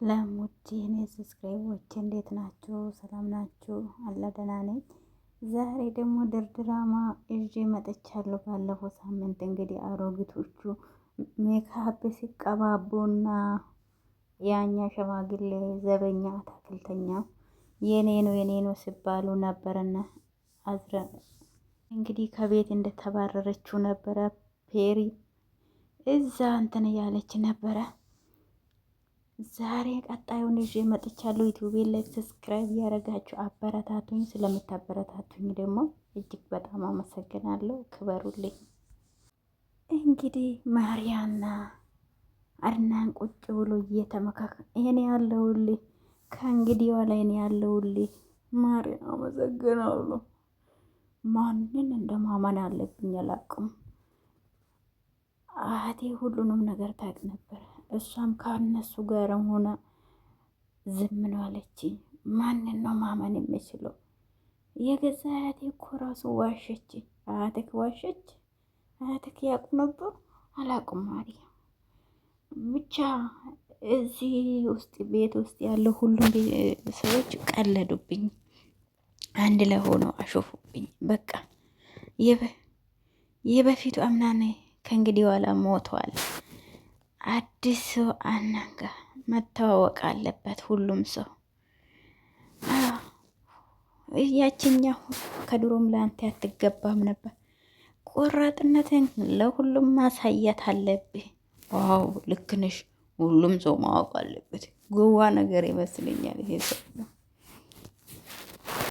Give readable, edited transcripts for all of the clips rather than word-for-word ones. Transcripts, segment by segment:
ለሙድ የኔ ሰብስክራይቦች እንዴት ናችሁ? ሰላም ናችሁ? አለ ደህና ነኝ። ዛሬ ደግሞ ድራማ ይዤ መጥቻለሁ። ባለፈው ሳምንት እንግዲህ አሮጊቶቹ ሜካፕ ሲቀባቡና ያኛ ሸማግሌ ዘበኛ አታክልተኛ የኔ ነው ሲባሉ ነበርና አዝረ እንግዲህ ከቤት እንደተባረረችው ነበረ። ፔሪ እዛ እንትን እያለች ነበረ። ዛሬ ቀጣዩን ይዤ መጥቻለሁ። ዩቲዩቤን ላይክ ሰብስክራይብ እያደረጋችሁ አበረታቱኝ። ስለምታበረታቱኝ ደግሞ እጅግ በጣም አመሰግናለሁ። ክበሩልኝ። እንግዲህ ማርያና አድናን ቁጭ ብሎ እየተመካከለ እኔ ያለሁልህ ከእንግዲህ ላይ እኔ ያለሁልህ ማርያ አመሰግናለሁ። ማንን እንደማመን አለብኝ አላውቅም። አህቴ ሁሉንም ነገር ታውቅ ነበር። እሷም ከነሱ ጋር ሆና ዝም ነው አለችኝ። ማንን ነው ማመን የምችለው? የገዛ አያቴ እኮ ራሱ ዋሸች። አያትክ ዋሸች? አያትክ ያውቁ ነበር? አላውቅም ማርያ። ብቻ እዚህ ውስጥ ቤት ውስጥ ያለው ሁሉም ሰዎች ቀለዱብኝ፣ አንድ ላይ ሆነው አሾፉብኝ። በቃ የበፊቱ አምናኔ ከእንግዲህ ኋላ ሞቷል። አዲስ ሰው አናጋ መተዋወቅ አለበት ሁሉም ሰው። ያችኛው ከድሮም ለአንተ አትገባም ነበር። ቆራጥነትን ለሁሉም ማሳየት አለብህ። ዋው ልክ ነሽ። ሁሉም ሰው ማወቅ አለበት። ጎዋ ነገር ይመስለኛል ይሄ ሰው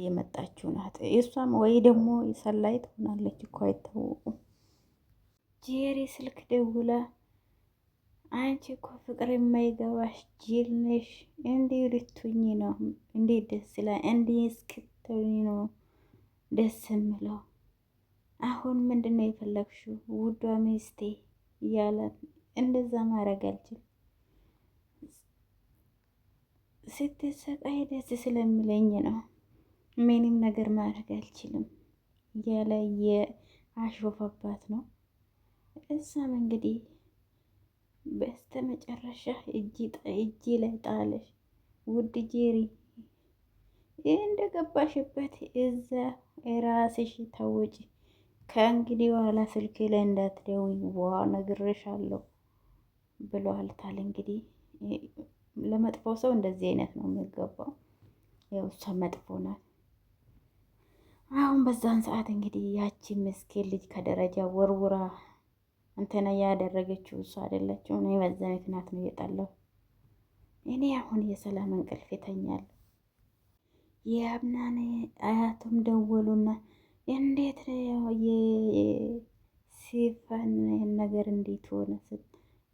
የመጣችው ናት። እሷም ወይ ደግሞ ሰላይ ትሆናለች እኮ አይታወቁም። ጄሪ ስልክ ደውላ አንቺ እኮ ፍቅር የማይገባሽ ጅል ነሽ፣ እንዲህ ልትሁኝ ነው? እንዴት ደስ ይላል! እንዲህ እስክትሆኝ ነው ደስ የምለው። አሁን ምንድን ነው የፈለግሽው ውዷ ሚስቴ እያላት፣ እንደዛ ማድረግ አልችልም፣ ስትሰቃይ ደስ ስለሚለኝ ነው። ምንም ነገር ማድረግ አልችልም እያለ የአሾፈባት ነው። እዛም እንግዲህ በስተ መጨረሻ እጅ ላይ ጣለሽ። ውድ ጄሪ እንደገባሽበት እዛ ራስሽ ታወጪ። ከእንግዲህ በኋላ ስልኬ ላይ እንዳትደውይ ዋ ነግሬሻለሁ ብሏልታል። እንግዲህ ለመጥፎ ሰው እንደዚህ አይነት ነው የሚገባው። ያው እሷ መጥፎ ናት። አሁን በዛን ሰዓት እንግዲህ ያቺ ምስኪን ልጅ ከደረጃ ወርውራ እንትና ያደረገችው እሷ አይደለችው። እኔ በዛ ምክንያት ነው የጠላው። እኔ አሁን የሰላም እንቅልፍ ይተኛል። የአብናኔ አያቱም ደወሉና እንዴት የሲፈን ነገር እንዴት ሆነ ስል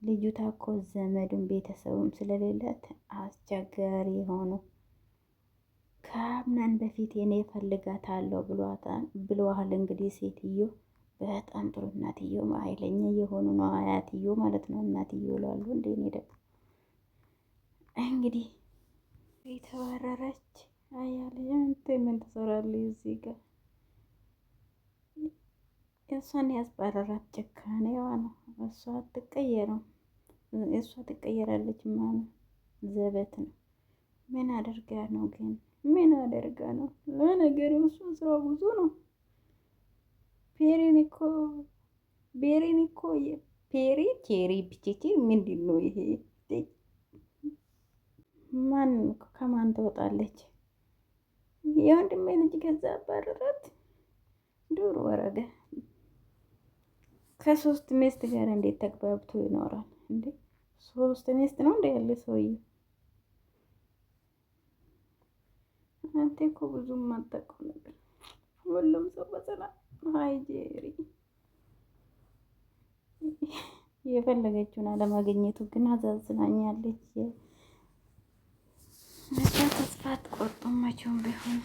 ልጁታ እኮ ዘመዱን ቤተሰቡም ስለሌላት አስቸጋሪ የሆነው ከአብናን በፊት እኔ እፈልጋታለሁ ብለዋል። እንግዲህ ሴትዮ በጣም ጥሩ እናትዮ ኃይለኛ የሆኑ ነው አያትዮ ማለት ነው። እናትዮ ይላሉ እንዴ? እኔ ደግሞ እንግዲህ የተባረረች አያለ አንተ ምን ትሰራለህ እዚህ ጋር? እሷን ያስባረራት ጭካኔዋ ነው። እሷ አትቀየርም። እሷ ትቀየራለች ማለት ዘበት ነው። ምን አደርጋ ነው ግን? ምን አደርጋ ነው? ለነገሩ እሷ ስራ ብዙ ነው። ቤሪን እኮ ኬሪ ብቼቼ ምንድን ነው ይሄ? ማን ከማን ትወጣለች? የወንድሜ ልጅ ገዛ አባረራት። ዱር ወረደ። ከሶስት ሚስት ጋር እንዴት ተግባብቶ ይኖራል እንዴ? ሶስት ሚስት ነው እንደ ያለ ሰውዬ። አንተ እኮ ብዙም አታውቀው ነገር። ሁሉም ሰው በሰላም ሃይጄሪ የፈለገችውን አለማግኘቱ ግን አዛዝናኛለች። ተስፋ አትቆርጡም መቼም ቢሆን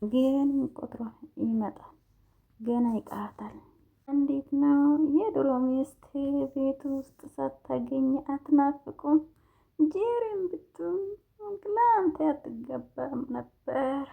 ግን ቁጥሯ ይመጣል። ገና ይቀራታል። እንዴት ነው የድሮ ሚስት ቤት ውስጥ ሳታገኝ አትናፍቁም? ጄሪም ብትሆን ለአንተ አትገባም ነበር።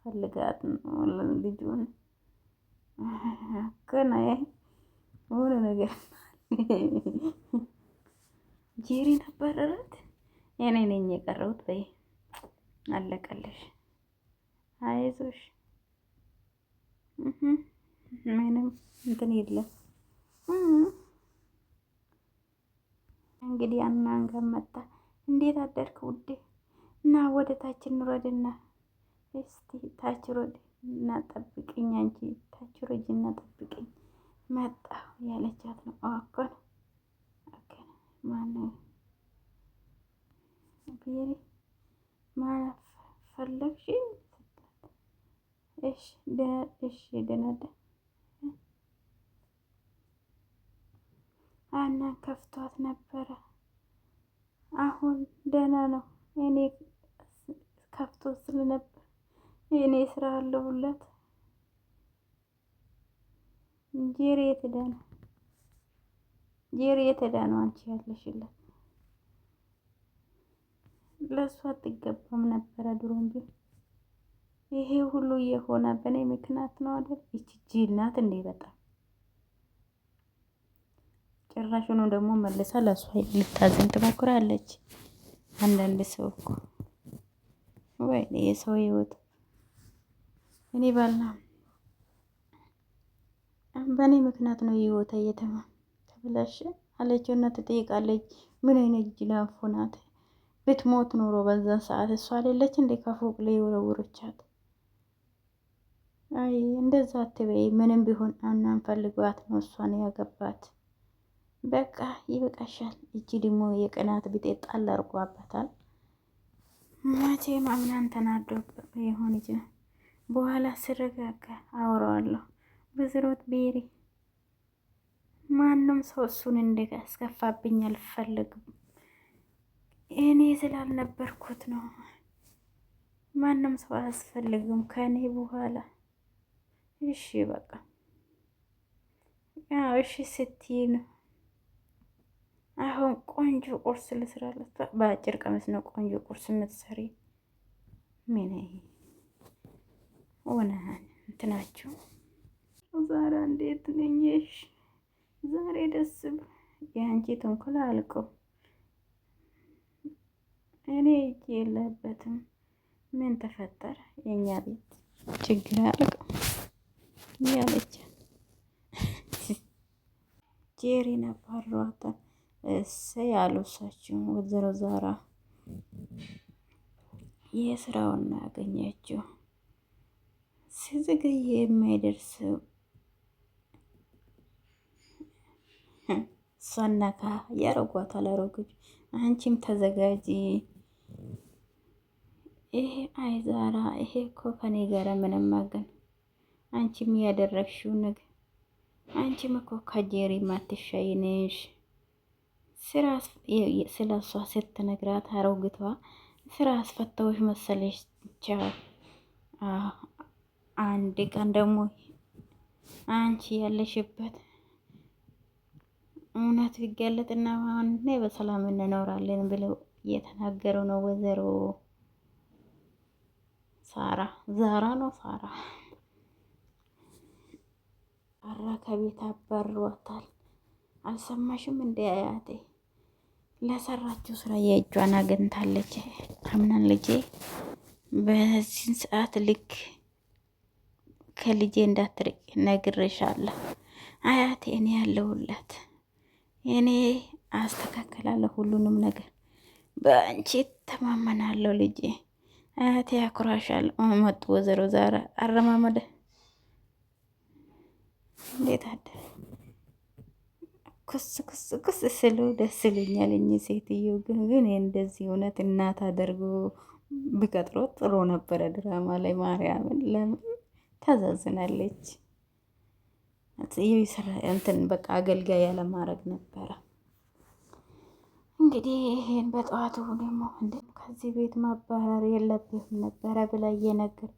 ፈልጋት ነው ልጁን ገና ሆነ ነገር ጄሪ ነበረረት የኔ ነኝ የቀረሁት። በይ አለቀልሽ። አይዞሽ ምንም እንትን የለም። እንግዲህ አናንጋም መጣ። እንዴት አደርክ ውዴ? እና ወደ ታች እንውረድና እስቲ ታች ሮድ እና ጠብቅኝ፣ አንቺ ታች ሮጅ እና ጠብቅኝ መጣሁ ያለቻት ነው። አኮን አከነ ማነው ብዬ ማለት ፈለግሽ? እሺ ደናደ አና ከፍቷት ነበረ። አሁን ደህና ነው። እኔ ከፍቶ ስለነበር እኔ ስራ አለሁለት። ጄሪ የተዳ ነው። ጄሪ የተዳ ነው። አንቺ ያለሽለት ለእሷ አትገባም ነበረ ድሮም ቢሆን። ይሄ ሁሉ የሆነ በእኔ ምክንያት ነው አይደል? ይቺ ጅል ናት እንዴ በጣም ጭራሹኑ ደግሞ መልሳ ለእሷ ልታዝን ትሞክራለች። አንዳንድ ሰው እኮ ወይኔ የሰው ህይወት እኔ ባልና በእኔ ምክንያት ነው ህይወት ተበላሸ አለችውና ትጠይቃለች። ምን አይነት ጅላንፎ ናት? ብትሞት ኖሮ በዛ ሰዓት እሷ አይደለች እንዴ ከፎቅ ላይ የወረወረቻት? አይ እንደዛ አትበይ። ምንም ቢሆን አናን ፈልጓት ነው እሷን ያገባት። በቃ ይበቃሻል። እቺ ደግሞ የቅናት ቢጤ ጣል አርጓባታል። መቼም አምናን ተናዶ የሆን ይችላል። በኋላ ስረጋጋ አወራዋለሁ። በዝሮት ቤሪ ማንም ሰው እሱን እንዲያስከፋብኝ አልፈልግም። እኔ ስላልነበርኩት ነው። ማንም ሰው አያስፈልግም ከኔ በኋላ። እሺ በቃ ያው እሺ ስትይ ነው። አሁን ቆንጆ ቁርስ ልስራለት። በአጭር ቀሚስ ነው ቆንጆ ቁርስ የምትሰሪ? ምን ሆነ እንትናችሁ? ዛሬ እንዴት ነኝሽ? ዛሬ ደስ የአንቺ ተንኮል አልቀው እኔ እጅ የለበትም። ምን ተፈጠረ? የኛ ቤት ችግር አልቀው ያለች ጄሪን አባሯታል። እሰይ ያሉ እሳቸው ወይዘሮ ዛራ የስራውን ያገኘችው ሲዘገይ የማይደርስ እሷነካ ያረጓታል። አሮግጅ አንቺም ተዘጋጂ። ይሄ አይዛራ ይሄ እኮ ከኔ ጋር ምንም አገን አንቺም ያደረግሽው ነገር አንቺም እኮ ከጄሪ ማትሻይ ነሽ። ስለ እሷ ስትነግራት አሮግቷ ስራ አስፈታዎች መሰለሽ። ቻው አንድ ቀን ደግሞ አንቺ ያለሽበት እውነት ቢገለጥና ማንኔ በሰላም እንኖራለን ብለው እየተናገሩ ነው። ወይዘሮ ሳራ ዛራ ነው ሳራ አራ ከቤት አባሯታል። አልሰማሽም እንደ አያቴ ለሰራችው ስራ የእጇን አግኝታለች። አምናን ልጄ በዚህን ሰዓት ልክ ከልጄ እንዳትርቅ ነግሬሻለሁ። አያቴ እኔ ያለሁላት እኔ አስተካከላለሁ ሁሉንም ነገር በአንቺ ተማመናለሁ ልጄ። አያቴ ያኩራሻል። መጡ ወይዘሮ ዛራ አረማመደ እንዴት አደ ኩስ ስሉ ደስ ይለኛል። እኚህ ሴትዮ ግን እንደዚህ እውነት እናት አደርጎ ቢቀጥሮ ጥሩ ነበረ። ድራማ ላይ ማርያምን ለምን ታዛዝናለች? እንትን በቃ አገልጋይ ያለማድረግ ነበረ። እንግዲህ ይሄን በጠዋቱ ደግሞ ከዚህ ቤት ማባረር የለብህም ነበረ ብላ እየነገር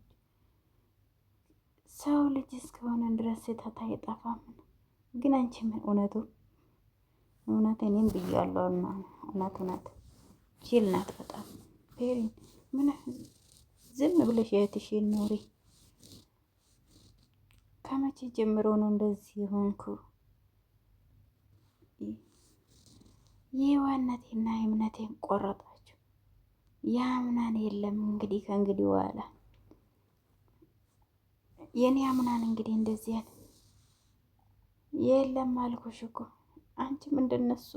ሰው ልጅ እስከሆነ ድረስ ስህተት አይጠፋም። ግን አንቺ ምን እውነት እኔም ብያለሁና እውነት ጅል ናት በጣም ፔሪ። ምን ዝም ብለሽ የእህትሽን ኖሪ። ከመቼ ጀምሮ ነው እንደዚህ ሆንኩ? የዋነቴና እምነቴን ቆረጣችሁ። ያምናን የለም እንግዲህ ከእንግዲህ በኋላ የኔ ያምናን እንግዲህ እንደዚህ ያለ የለም አልኩሽ እኮ አንቺም እንደነሱ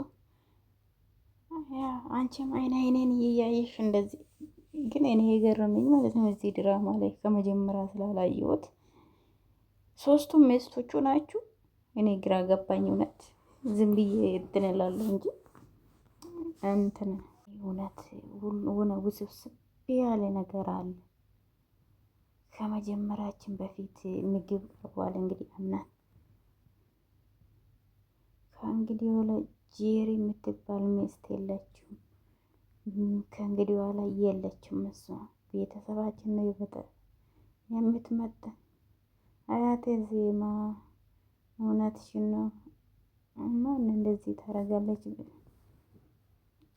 አንቺም አይኔን እያየሽ እንደዚህ። ግን እኔ የገረመኝ ማለት ነው እዚህ ድራማ ላይ ከመጀመሪያ ስላላየሁት ሶስቱም ሚስቶቹ ናችሁ። እኔ ግራ ገባኝ እውነት። ዝም ብዬ እንትን እላለሁ እንጂ እንትን እውነት ሆነ ውስብስብ ያለ ነገር አለ። ከመጀመራችን በፊት ምግብ ቀርቧል። እንግዲህ አምናን ከእንግዲህ በኋላ ጄሪ የምትባል ሚስት የለችም። ከእንግዲህ በኋላ የለችም። እሷ ቤተሰባችን ነው የምትመጣ አያቴ ዜማ እውነትሽን ነው። ማን እንደዚህ ታደርጋለች?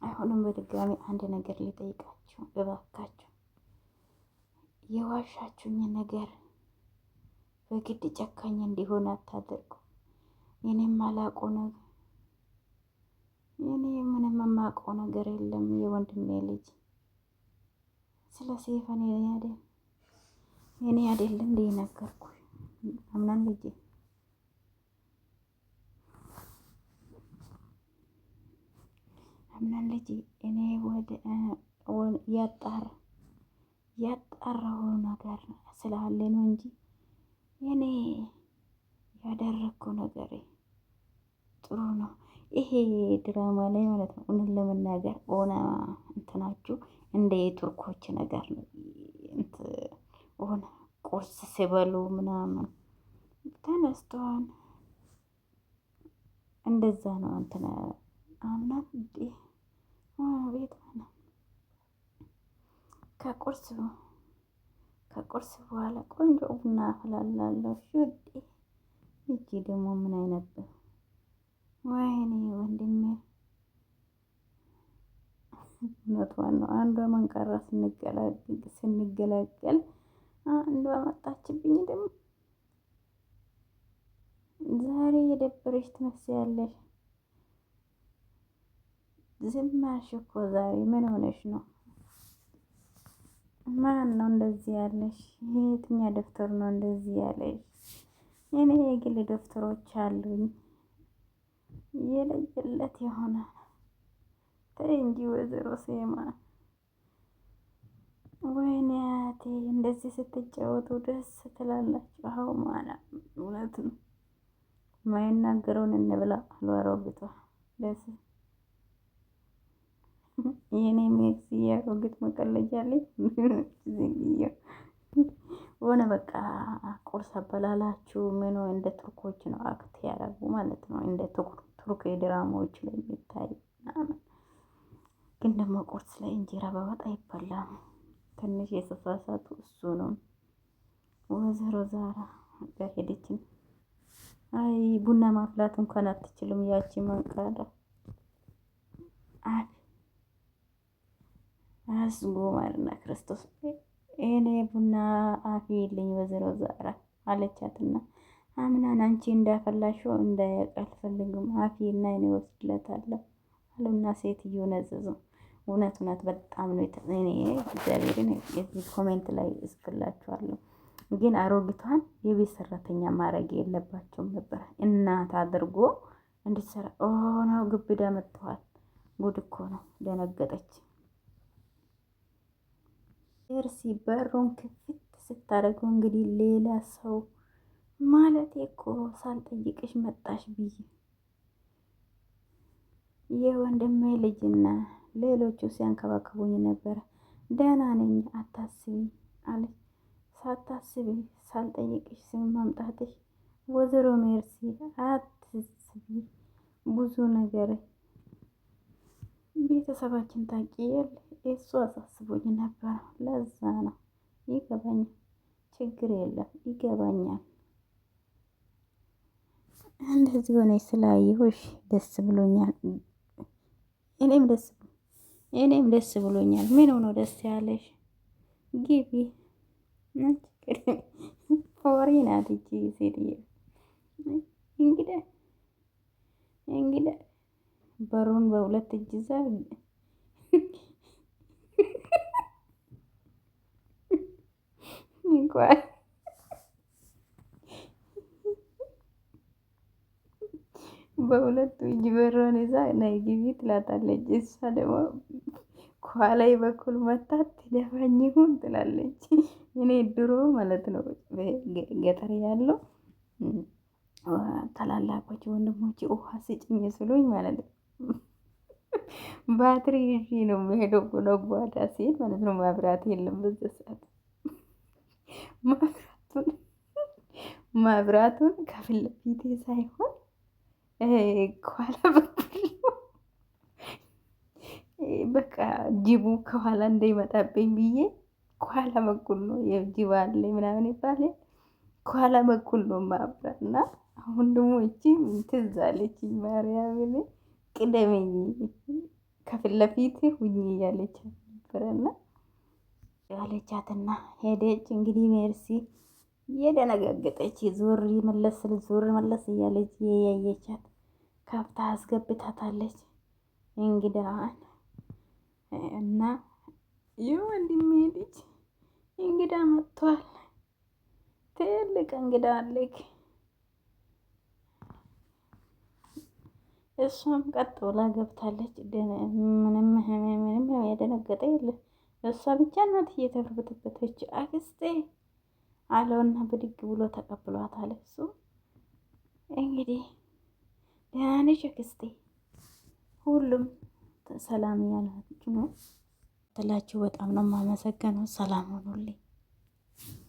አሁንም በድጋሚ አንድ ነገር ሊጠይቃችሁ እባካችሁ፣ የዋሻችሁኝ ነገር በግድ ጨካኝ እንዲሆን አታደርጉ። እኔም አላውቀው ነገር እኔ ምንም የማውቀው ነገር የለም። የወንድሜ ልጅ ስለ ሴፍ እኔ አይደለም እንደ ነገርኩ አምናን ልጅ አምናን ልጅ እኔ ያጣራው ነገር ስላለ ነው እንጂ እኔ ያደረግኩ ነገር ጥሩ ነው። ይሄ ድራማ ላይ ማለት ነው። እውነት ለመናገር ሆነ እንትናችሁ እንደ የቱርኮች ነገር ነው። ሆነ ቁርስ ሲበሉ ምናምን ተነስተዋል። እንደዛ ነው እንትን አምናት ቤት ነው። ከቁርስ በኋላ ቆንጆ ቡና አፈላላለሁ። እጅ ደግሞ ምን አይነት ወይኔ ወንድሜ እውነቷን ነው። አንዷ መንቀራ ስንገላገል አንዷ መጣችብኝ። ደግሞ ዛሬ የደበረሽ ትመስያለሽ። ዝም አልሽ እኮ ዛሬ ምን ሆነሽ ነው? ማን ነው እንደዚህ ያለሽ? የትኛው ደፍተር ነው እንደዚህ ያለሽ? እኔ የግል ደፍተሮች አሉኝ የለየለት የሆነ ተይ እንጂ ወይዘሮ ሴማ። ወይኔ አያቴ እንደዚህ ስትጫወቱ ደስ ትላላችሁ። አዎ ማለት እውነት ነው። ማይናገረውን እንብላ አሉ አሮጊቷ። ደስ የኔ ሜክስ ያሮጊት መቀለጃለች ሆነ በቃ ቁርስ አበላላችሁ ምን እንደ ቱርኮች ነው አክት ያደረጉ ማለት ነው። እንደ ቱርክ ድራማዎች ላይ የሚታይ ምናምን። ግን ደግሞ ቁርስ ላይ እንጀራ በወጥ አይበላም። ትንሽ የተሳሳቱ እሱ ነው። ወይዘሮ ዛራ ጋር ሄደችን። አይ ቡና ማፍላት እንኳን አትችልም ያቺ መንቃዳ አስጎ ማርና ክርስቶስ እኔ ቡና አፊ የለኝ ወይዘሮ ዛራ አለቻትና አምናን አንቺ እንዳፈላሽው እንዳያውቅ አልፈልግም አፊ እና እኔ ወስድለታለሁ አሉና ሴትዮ ነዘዙ። እውነት በጣም ነው እኔ እግዚአብሔርን የዚህ ኮሜንት ላይ እጽፍላችኋለሁ። ግን አሮጊቷን የቤት ሰራተኛ ማድረግ የለባቸውም ነበር። እናት አድርጎ እንድትሰራ ነው። ግብዳ መጥተዋል። ጉድ እኮ ነው። ደነገጠች። እርሲ በሩን ክፍት ስታደርገው እንግዲህ ሌላ ሰው ማለት እኮ ሳልጠይቅሽ መጣሽ ብዬ የወንድሜ ልጅና ሌሎቹ ሲያንከባከቡኝ ነበረ። ደህና ነኝ አታስቢ አለች። ሳታስቢ ሳልጠይቅሽ ስም ማምጣትሽ ወይዘሮ ሜርሲ አትስቢ። ብዙ ነገር ቤተሰባችን ታውቂ የለ እሱ አሳስቦኝ ነበር። ለዛ ነው ይገባኛል። ችግር የለም ይገባኛል። እንደዚህ ሆነሽ ስላየሁሽ ደስ ብሎኛል። እኔም ደስ ብሎኛል። ምን ሆኖ ደስ ያለሽ? ግቢ ወሬ ናት እቺ ሴትዮ። እንግዲህ በሩን በሁለት እጅ ይዛ እንኳን በሁለቱ እጅ በሯን ይዛ ነይ ግቢ ትላታለች። እሷ ደግሞ ከኋላይ በኩል መታት ትደፋኝ ይሁን ትላለች። እኔ ድሮ ማለት ነው ገጠር ያለው ታላላቆች ወንድሞች ውሃ ስጭኝ ስሉኝ ማለት ነው ባትሪ ይዤ ነው የምሄደው። ጎነጓዳ ሲሄድ ማለት ነው ማብራት የለም በዛ ሰዓት። ማብራቱን ከፊት ለፊቴ ሳይሆን ከኋላ በኩል በቃ ጅቡ ከኋላ እንዳይመጣብኝ ብዬ ከኋላ በኩል ነው የጅብ አለ ምናምን ይባላል። ከኋላ በኩል ነው ማብራት እና አሁን ደግሞ እቺ ትዝ አለችኝ። ማርያምን ቅደመኝ ከፊት ለፊት ሁኚ እያለች ነበረና ያለቻትና ሄደች። እንግዲህ ሜርሲ እየደነገገጠች ዞር መለስ እያለች ያየቻት ከፍታ አስገብታታለች እንግዳዋን እና የወንድሜ ልጅ እንግዳ መጥቷል። ትልቅ እንግዳ አለክ። እሷም ቀጥ ብላ ገብታለች። ምንም ያደነገጠ የለም። እሷ ብቻ ናት እየተርበተበተች አክስቴ አለውና ብድግ ብሎ ተቀብሏታል። እሱ እንግዲህ ደህና ነሽ አክስቴ፣ ሁሉም ሰላም ያላችሁ ነው ትላችሁ። በጣም ነው የማመሰግነው። ሰላም ሆኑልኝ።